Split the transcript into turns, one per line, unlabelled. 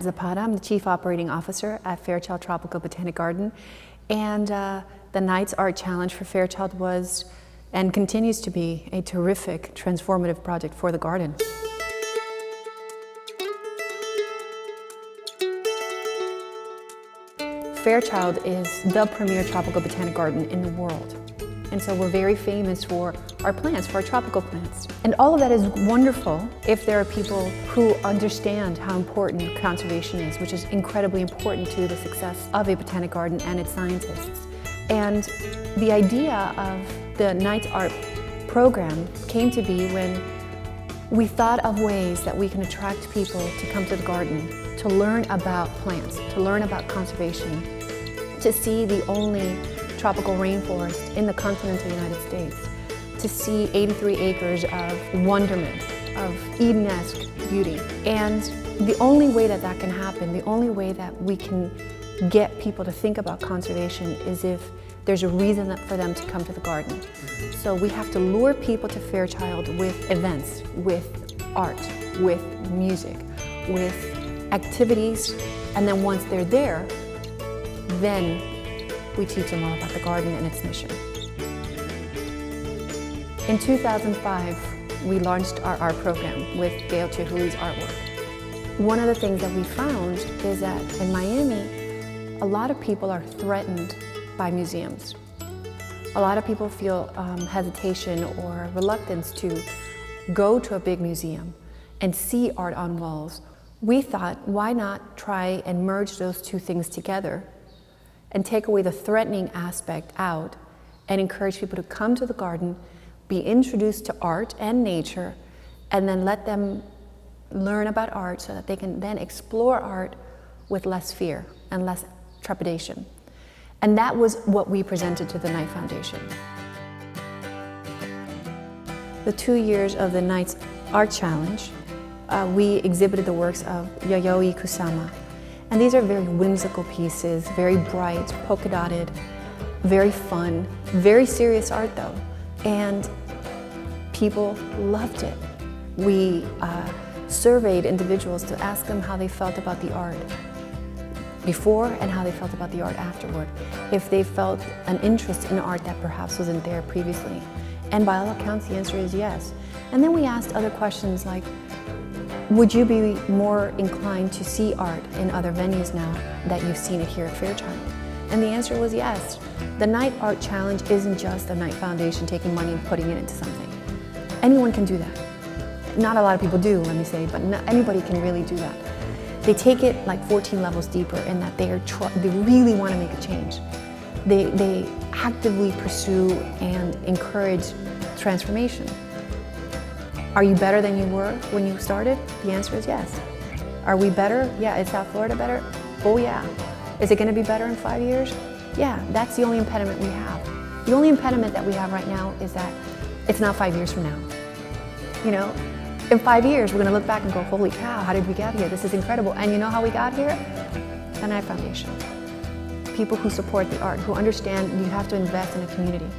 Zapata. I'm the Chief Operating Officer at Fairchild Tropical Botanic Garden. And the Nights Art Challenge for Fairchild was and continues to be a terrific, transformative project for the garden. Fairchild is the premier tropical botanic garden in the world. And so we're very famous for our plants, for our tropical plants. And all of that is wonderful if there are people who understand how important conservation is, which is incredibly important to the success of a botanic garden and its scientists. And the idea of the Nights Art program came to be when we thought of ways that we can attract people to come to the garden, to learn about plants, to learn about conservation, to see the only tropical rainforest in the continental United States, to see 83 acres of wonderment, of Eden-esque beauty. And the only way that that can happen, the only way that we can get people to think about conservation is if there's a reason for them to come to the garden. So we have to lure people to Fairchild with events, with art, with music, with activities, and then once they're there, then we teach them all about the garden and its mission. In 2005, we launched our art program with Gail Chihuli's artwork. One of the things that we found is that in Miami, a lot of people are threatened by museums. A lot of people feel hesitation or reluctance to go to a big museum and see art on walls. We thought, why not try and merge those two things together and take away the threatening aspect out and encourage people to come to the garden, be introduced to art and nature, and then let them learn about art so that they can then explore art with less fear and less trepidation. And that was what we presented to the Knight Foundation. The 2 years of the Nights Art Challenge, we exhibited the works of Yayoi Kusama. And these are very whimsical pieces, very bright, polka dotted, very fun, very serious art though. And people loved it. We surveyed individuals to ask them how they felt about the art before and how they felt about the art afterward. If they felt an interest in art that perhaps wasn't there previously. And by all accounts, the answer is yes. And then we asked other questions like, would you be more inclined to see art in other venues now that you've seen it here at Fairchild? And the answer was yes. The Night Art Challenge isn't just the Knight Foundation taking money and putting it into something. Anyone can do that. Not a lot of people do, let me say, but anybody can really do that. They take it like 14 levels deeper in that they really want to make a change. They actively pursue and encourage transformation. Are you better than you were when you started? The answer is yes. Are we better? Yeah. Is South Florida better? Oh yeah. Is it going to be better in 5 years? Yeah, that's the only impediment we have. The only impediment that we have right now is that it's not 5 years from now. You know, in 5 years we're going to look back and go, holy cow, how did we get here? This is incredible. And you know how we got here? The Knight Foundation. People who support the art, who understand you have to invest in a community.